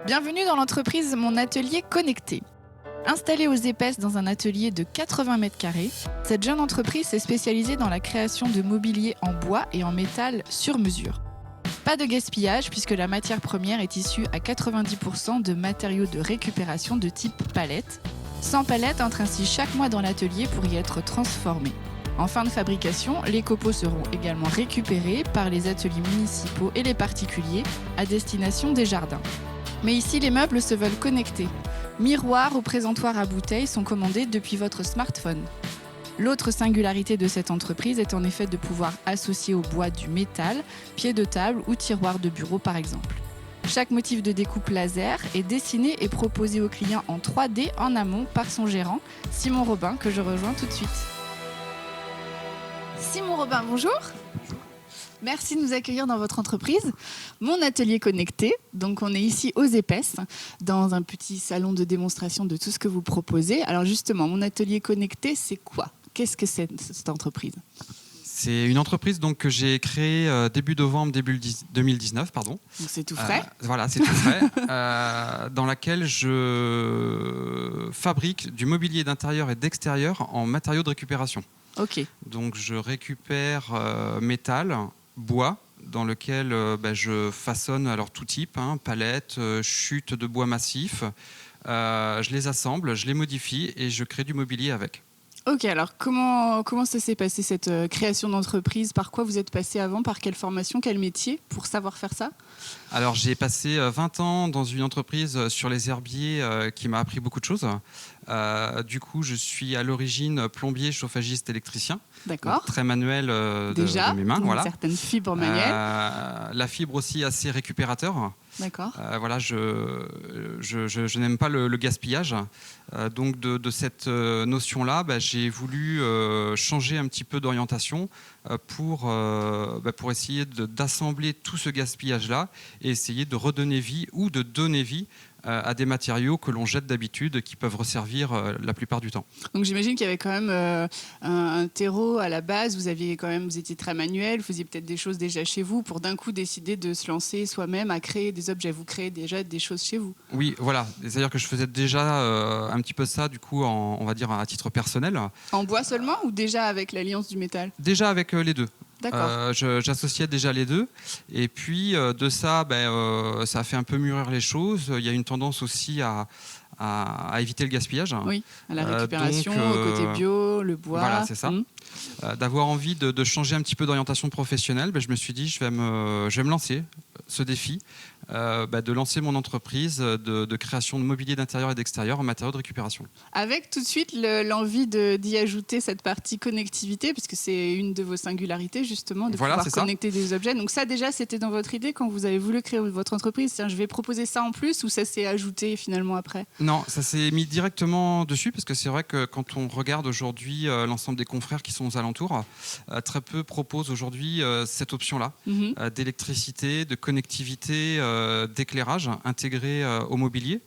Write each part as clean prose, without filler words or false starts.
Bienvenue dans l'entreprise Mon Atelier Connecté. Installée aux Épaisses dans un atelier de 80 mètres carrés, cette jeune entreprise s'est spécialisée dans la création de mobilier en bois et en métal sur mesure. Pas de gaspillage puisque la matière première est issue à 90% de matériaux de récupération de type palette. 100 palettes entrent ainsi chaque mois dans l'atelier pour y être transformées. En fin de fabrication, les copeaux seront également récupérés par les ateliers municipaux et les particuliers à destination des jardins. Mais ici, les meubles se veulent connectés. Miroirs ou présentoirs à bouteilles sont commandés depuis votre smartphone. L'autre singularité de cette entreprise est en effet de pouvoir associer au bois du métal, pieds de table ou tiroirs de bureau par exemple. Chaque motif de découpe laser est dessiné et proposé au client en 3D en amont par son gérant, Simon Robin, que je rejoins tout de suite. Simon Robin, bonjour. Merci de nous accueillir dans votre entreprise, Mon Atelier Connecté. Donc on est ici aux Épaisses, dans un petit salon de démonstration de tout ce que vous proposez. Alors justement, Mon Atelier Connecté, c'est quoi? Qu'est-ce que c'est cette entreprise? C'est une entreprise donc, que j'ai créée début novembre 2019. Pardon. Donc c'est tout frais. Voilà, c'est tout frais. Dans laquelle je fabrique du mobilier d'intérieur et d'extérieur en matériaux de récupération. Ok. Donc je récupère métal, bois, dans lequel je façonne alors tout type, palettes, chutes de bois massif. Je les assemble, je les modifie et je crée du mobilier avec. Ok, alors comment ça s'est passé cette création d'entreprise? Par quoi vous êtes passé avant? Par quelle formation, quel métier pour savoir faire ça? Alors j'ai passé 20 ans dans une entreprise sur les herbiers qui m'a appris beaucoup de choses. Du coup, je suis à l'origine plombier, chauffagiste, électricien. D'accord. Très manuel Déjà, de mes mains. Voilà. Certaines fibres manuelles. La fibre aussi assez récupérateur. D'accord. Voilà, je n'aime pas le gaspillage. Donc de cette notion-là, j'ai voulu changer un petit peu d'orientation pour essayer d'assembler tout ce gaspillage-là et essayer de redonner vie ou de donner vie à des matériaux que l'on jette d'habitude qui peuvent resservir la plupart du temps. Donc j'imagine qu'il y avait quand même un terreau à la base, vous étiez très manuel, vous faisiez peut-être des choses déjà chez vous pour d'un coup décider de se lancer soi-même à créer des objets. Vous créez déjà des choses chez vous. Oui, voilà. C'est-à-dire que je faisais déjà un petit peu ça, du coup, on va dire à titre personnel. En bois seulement ou déjà avec l'alliance du métal? Déjà avec les deux. D'accord. J'associais déjà les deux. Et puis de ça, ça a fait un peu mûrir les choses. Il y a une tendance aussi à éviter le gaspillage. Oui, à la récupération, au côté bio, le bois. Voilà, c'est ça. D'avoir envie de changer un petit peu d'orientation professionnelle, je me suis dit, je vais me lancer ce défi, de lancer mon entreprise de création de mobilier d'intérieur et d'extérieur en matériaux de récupération. Avec tout de suite l'envie d'y ajouter cette partie connectivité, puisque c'est une de vos singularités justement, de pouvoir connecter des objets. Donc ça déjà, c'était dans votre idée quand vous avez voulu créer votre entreprise? Tiens, je vais proposer ça en plus, ou ça s'est ajouté finalement après? Non, ça s'est mis directement dessus, parce que c'est vrai que quand on regarde aujourd'hui l'ensemble des confrères qui sont aux alentours, très peu proposent aujourd'hui cette option-là, d'électricité, de connectivité, d'éclairage intégré au mobilier.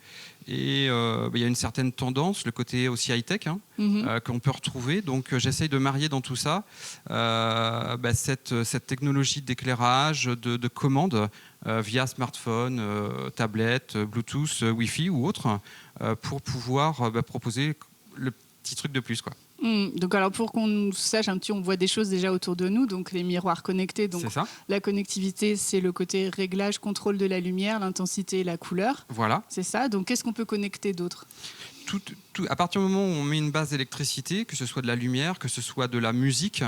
Et il y a une certaine tendance, le côté aussi high-tech qu'on peut retrouver. Donc j'essaye de marier dans tout ça cette technologie d'éclairage, de commande via smartphone, tablette, Bluetooth, Wi-Fi ou autre, pour pouvoir proposer le petit truc de plus, quoi. Donc alors pour qu'on sache un petit, on voit des choses déjà autour de nous, donc les miroirs connectés. Donc la connectivité, c'est le côté réglage, contrôle de la lumière, l'intensité et la couleur. Voilà. C'est ça. Donc qu'est-ce qu'on peut connecter d'autre? À partir du moment où on met une base d'électricité, que ce soit de la lumière, que ce soit de la musique,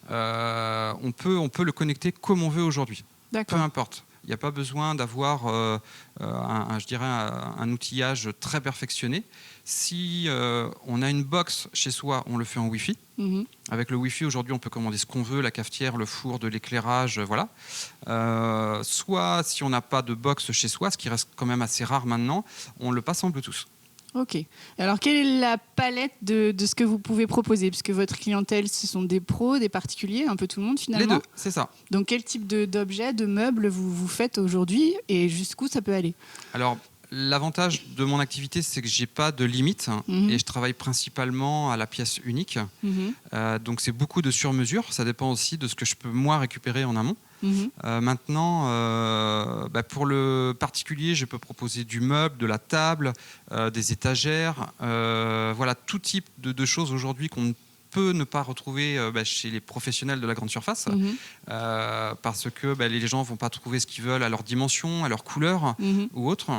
on peut le connecter comme on veut aujourd'hui. D'accord. Peu importe. Il n'y a pas besoin d'avoir un outillage très perfectionné. Si on a une box chez soi, on le fait en Wi-Fi. Avec le Wi-Fi, aujourd'hui, on peut commander ce qu'on veut, la cafetière, le four, de l'éclairage, voilà. Soit, si on n'a pas de box chez soi, ce qui reste quand même assez rare maintenant, on le passe en Bluetooth. Ok. Alors, quelle est la palette de ce que vous pouvez proposer? Puisque votre clientèle, ce sont des pros, des particuliers, un peu tout le monde finalement. Les deux, c'est ça. Donc, quel type d'objets, de meubles vous faites aujourd'hui et jusqu'où ça peut aller? Alors, l'avantage de mon activité, c'est que je n'ai pas de limite et je travaille principalement à la pièce unique. Donc, c'est beaucoup de sur-mesure. Ça dépend aussi de ce que je peux, moi, récupérer en amont. Maintenant, pour le particulier, je peux proposer du meuble, de la table, des étagères, voilà, tout type de choses aujourd'hui qu'on peut ne pas retrouver chez les professionnels de la grande surface, parce que les gens ne vont pas trouver ce qu'ils veulent à leur dimension, à leur couleur ou autre.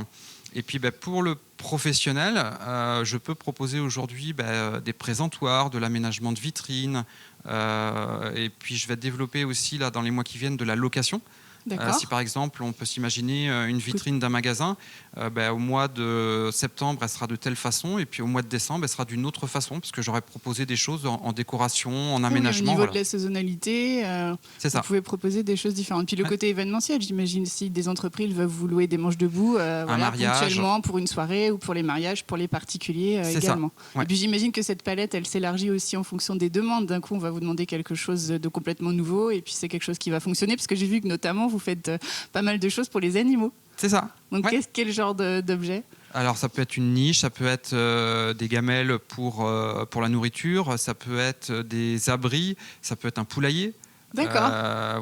Et puis pour le professionnel, je peux proposer aujourd'hui des présentoirs, de l'aménagement de vitrines, et puis je vais développer aussi là, dans les mois qui viennent de la location. Si par exemple on peut s'imaginer une vitrine d'un magasin, au mois de septembre elle sera de telle façon et puis au mois de décembre elle sera d'une autre façon parce que j'aurais proposé des choses en décoration, en aménagement. Au niveau de la saisonnalité, vous pouvez proposer des choses différentes. Puis le côté événementiel, j'imagine si des entreprises veulent vous louer des manches debout ponctuellement pour une soirée ou pour les mariages, pour les particuliers également. Et puis j'imagine que cette palette elle s'élargit aussi en fonction des demandes. D'un coup on va vous demander quelque chose de complètement nouveau et puis c'est quelque chose qui va fonctionner parce que j'ai vu que notamment vous faites pas mal de choses pour les animaux. C'est ça. Donc quel genre d'objet ? Alors ça peut être une niche, ça peut être des gamelles pour la nourriture, ça peut être des abris, ça peut être un poulailler. D'accord.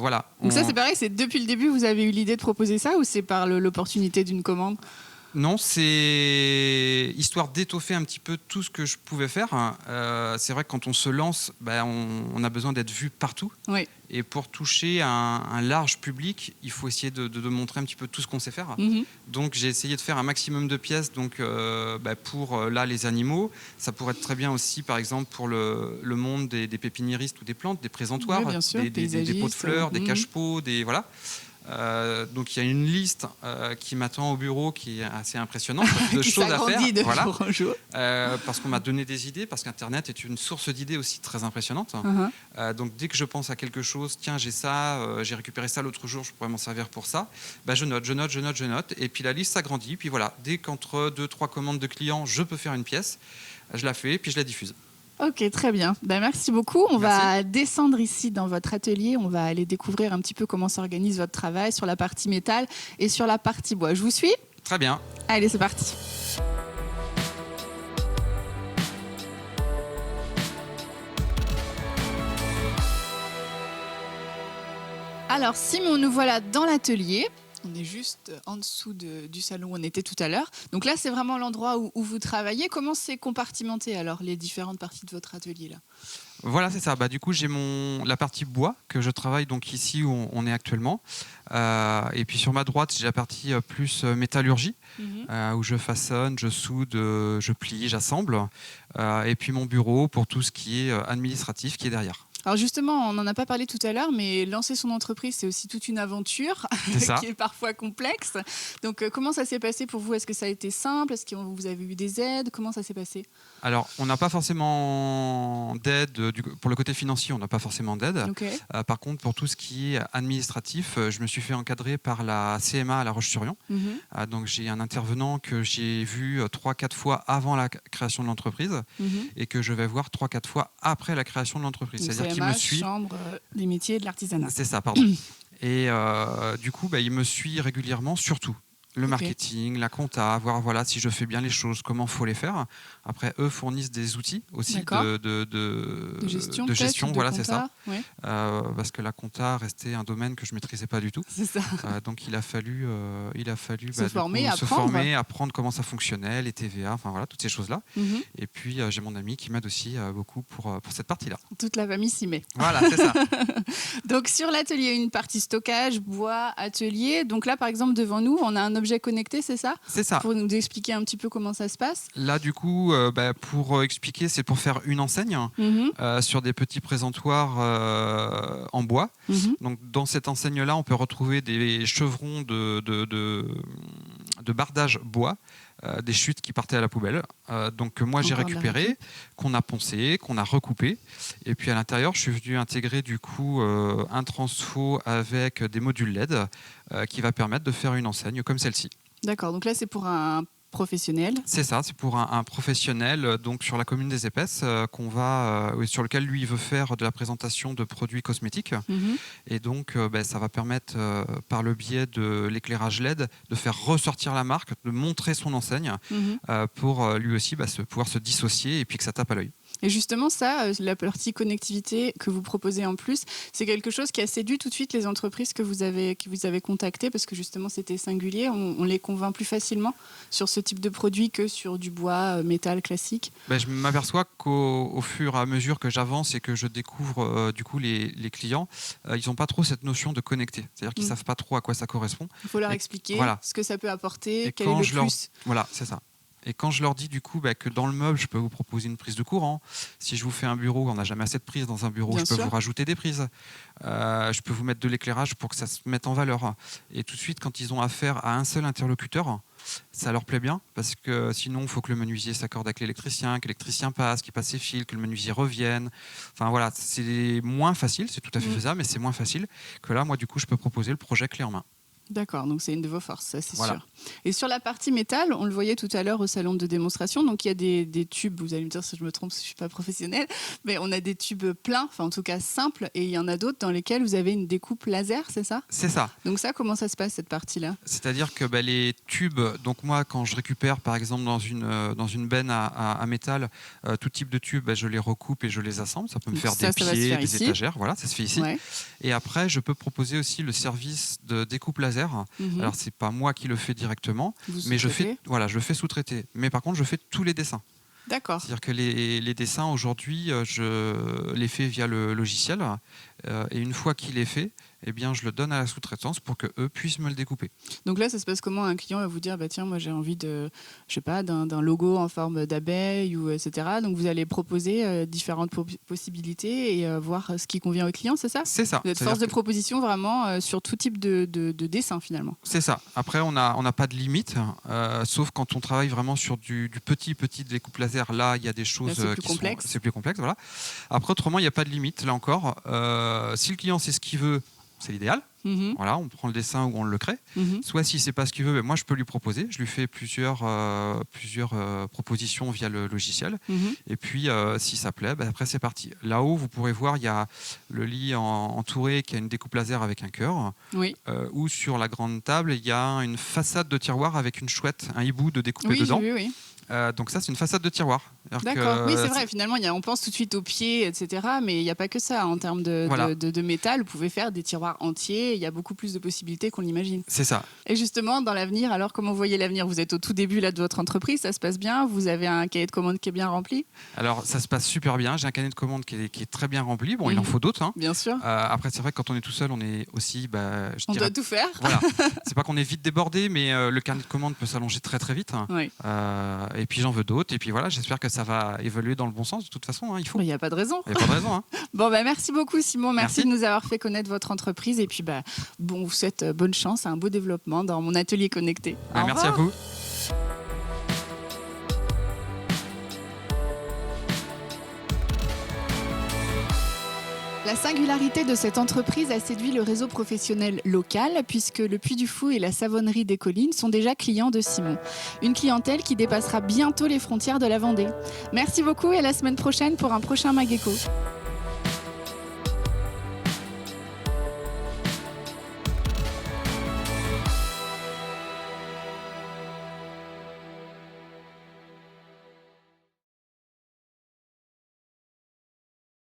Voilà. Donc ça c'est pareil, c'est depuis le début vous avez eu l'idée de proposer ça ou c'est par l'opportunité d'une commande ? Non, c'est histoire d'étoffer un petit peu tout ce que je pouvais faire. C'est vrai que quand on se lance, on a besoin d'être vu partout. Oui. Et pour toucher un large public, il faut essayer de montrer un petit peu tout ce qu'on sait faire. Donc j'ai essayé de faire un maximum de pièces pour les animaux. Ça pourrait être très bien aussi, par exemple, pour le monde des pépiniéristes ou des plantes, des présentoirs, bien sûr, des pots de fleurs, des cache-pots, voilà. Donc il y a une liste qui m'attend au bureau qui est assez impressionnante de choses à faire. Jour en jour. Parce qu'on m'a donné des idées, parce qu'Internet est une source d'idées aussi très impressionnante. Donc dès que je pense à quelque chose, tiens j'ai ça, j'ai récupéré ça l'autre jour, je pourrais m'en servir pour ça, je note, et puis la liste s'agrandit, puis voilà, dès qu'entre 2-3 commandes de clients, je peux faire une pièce, je la fais, puis je la diffuse. Ok, très bien. Merci beaucoup. On va descendre ici dans votre atelier. On va aller découvrir un petit peu comment s'organise votre travail sur la partie métal et sur la partie bois. Je vous suis ? Très bien. Allez, c'est parti. Alors, Simon, nous voilà dans l'atelier. On est juste en dessous du salon où on était tout à l'heure. Donc là, c'est vraiment l'endroit où vous travaillez. Comment c'est compartimenté alors, les différentes parties de votre atelier là ? Voilà, c'est ça. Du coup, j'ai la partie bois que je travaille donc ici où on est actuellement. Et puis sur ma droite, j'ai la partie plus métallurgie, où je façonne, je soude, je plie, j'assemble. Et puis mon bureau pour tout ce qui est administratif qui est derrière. Alors justement, on n'en a pas parlé tout à l'heure, mais lancer son entreprise, c'est aussi toute une aventure qui est parfois complexe. Donc comment ça s'est passé pour vous ? Est-ce que ça a été simple ? Est-ce que vous avez eu des aides ? Comment ça s'est passé ? Alors, on n'a pas forcément d'aide. Pour le côté financier, on n'a pas forcément d'aide. Okay. Par contre, pour tout ce qui est administratif, je me suis fait encadrer par la CMA à La Roche-sur-Yon. Donc j'ai un intervenant que j'ai vu 3-4 fois avant la création de l'entreprise et que je vais voir 3-4 fois après la création de l'entreprise. Donc c'est-à-dire CMA, qu'il me suit. Chambre des métiers et de l'artisanat. C'est ça, pardon. Et du coup, il me suit régulièrement, surtout. Le marketing, la compta, voir si je fais bien les choses, comment il faut les faire. Après, eux fournissent des outils aussi de gestion. Voilà, c'est ça. Ouais. Parce que la compta restait un domaine que je ne maîtrisais pas du tout. C'est ça. Donc, il a fallu se former, apprendre comment ça fonctionnait, les TVA, toutes ces choses-là. Et puis, j'ai mon ami qui m'aide aussi beaucoup pour cette partie-là. Toute la famille s'y met. Voilà, c'est ça. Donc, sur l'atelier, une partie stockage, bois, atelier. Donc là, par exemple, devant nous, on a un objet connecté, c'est ça ? C'est ça. Pour nous expliquer un petit peu comment ça se passe ? Là, du coup, pour expliquer, c'est pour faire une enseigne sur des petits présentoirs en bois. Donc, dans cette enseigne-là, on peut retrouver des chevrons de bardage bois, des chutes qui partaient à la poubelle. Donc, moi, j'ai récupéré, qu'on a poncé, qu'on a recoupé. Et puis, à l'intérieur, je suis venu intégrer, du coup, un transfo avec des modules LED qui va permettre de faire une enseigne comme celle-ci. D'accord. Donc là, c'est pour un professionnel. C'est ça, c'est pour un professionnel donc sur la commune des Épaisses sur lequel lui il veut faire de la présentation de produits cosmétiques et donc ça va permettre par le biais de l'éclairage LED de faire ressortir la marque, de montrer son enseigne pour lui aussi pouvoir se dissocier et puis que ça tape à l'œil. Et justement, ça, la partie connectivité que vous proposez en plus, c'est quelque chose qui a séduit tout de suite les entreprises qui vous avez contactées parce que justement, c'était singulier. On les convainc plus facilement sur ce type de produit que sur du bois, métal classique. Je m'aperçois qu'au fur et à mesure que j'avance et que je découvre du coup les clients, ils n'ont pas trop cette notion de connecter. C'est-à-dire qu'ils ne savent pas trop à quoi ça correspond. Il faut leur expliquer ce que ça peut apporter, quel est le plus. Voilà, c'est ça. Et quand je leur dis du coup que dans le meuble, je peux vous proposer une prise de courant. Si je vous fais un bureau, on n'a jamais assez de prises dans un bureau, Bien je peux sûr. vous rajouter des prises. Je peux vous mettre de l'éclairage pour que ça se mette en valeur. Et tout de suite, quand ils ont affaire à un seul interlocuteur, ça leur plaît bien parce que sinon, il faut que le menuisier s'accorde avec l'électricien, que l'électricien passe, qu'il passe ses fils, que le menuisier revienne. Enfin voilà, c'est moins facile, c'est tout à fait faisable, mais c'est moins facile que là, moi, du coup, je peux proposer le projet clé en main. D'accord, donc c'est une de vos forces, ça c'est Voilà. sûr. Et sur la partie métal, on le voyait tout à l'heure au salon de démonstration, donc il y a des tubes, vous allez me dire si je me trompe, si je ne suis pas professionnelle, mais on a des tubes pleins, enfin en tout cas simples, et il y en a d'autres dans lesquels vous avez une découpe laser, c'est ça ? C'est ça. Donc ça, comment ça se passe cette partie-là ? C'est-à-dire que les tubes, donc moi quand je récupère par exemple dans une benne à métal, tout type de tubes, je les recoupe et je les assemble. Ça peut me faire des pieds, des étagères, voilà, ça se fait ici. Ouais. Et après, je peux proposer aussi le service de découpe laser. Alors c'est pas moi qui le fais directement, mais je le fais sous-traiter. Mais par contre, je fais tous les dessins. D'accord. C'est-à-dire que les dessins aujourd'hui, je les fais via le logiciel et une fois qu'il est fait, je le donne à la sous-traitance pour qu'eux puissent me le découper. Donc là, ça se passe comment ? Un client va vous dire, tiens, moi j'ai envie de, je sais pas, d'un logo en forme d'abeille ou etc. Donc vous allez proposer différentes possibilités et voir ce qui convient au client, c'est ça ? C'est ça. Vous êtes force de proposition vraiment sur tout type de dessin finalement. C'est ça. Après, on n'a pas de limite, sauf quand on travaille vraiment sur du petit découpe laser. Là, il y a des choses c'est plus complexe. Voilà. Après, autrement, il n'y a pas de limite. Là encore, si le client sait ce qu'il veut, c'est l'idéal. Voilà, on prend le dessin ou on le crée. Soit s'il ne sait pas ce qu'il veut, moi je peux lui proposer. Je lui fais plusieurs propositions via le logiciel. Et puis si ça plaît, après c'est parti. Là-haut, vous pourrez voir, il y a le lit entouré qui a une découpe laser avec un cœur. Oui. Ou sur la grande table, il y a une façade de tiroir avec une chouette, un hibou de découper dedans. Oui. Donc ça, c'est une façade de tiroir. D'accord, oui, c'est vrai. Finalement, on pense tout de suite aux pieds, etc. Mais il n'y a pas que ça. En termes de métal, vous pouvez faire des tiroirs entiers. Il y a beaucoup plus de possibilités qu'on l'imagine. C'est ça. Et justement, dans l'avenir, alors comment vous voyez l'avenir ? Vous êtes au tout début là, de votre entreprise, ça se passe bien ? Vous avez un cahier de commandes qui est bien rempli ? Alors, ça se passe super bien. J'ai un cahier de commandes qui est très bien rempli. Bon, il en faut d'autres. Hein. Bien sûr. Après, c'est vrai que quand on est tout seul, on est aussi... on doit tout faire. Voilà. C'est pas qu'on est vite débordé, mais le carnet de commandes peut s'allonger très très vite. Oui. Et puis j'en veux d'autres. Et puis voilà, j'espère que ça va évoluer dans le bon sens. De toute façon, il faut. Il n'y a pas de raison. Il n'y a pas de raison. Hein. Bon, merci beaucoup, Simon. Merci de nous avoir fait connaître votre entreprise. Et puis, on vous souhaite bonne chance, un beau développement dans mon atelier connecté. Merci à vous. La singularité de cette entreprise a séduit le réseau professionnel local puisque le Puy du Fou et la Savonnerie des Collines sont déjà clients de Simon. Une clientèle qui dépassera bientôt les frontières de la Vendée. Merci beaucoup et à la semaine prochaine pour un prochain Mageco.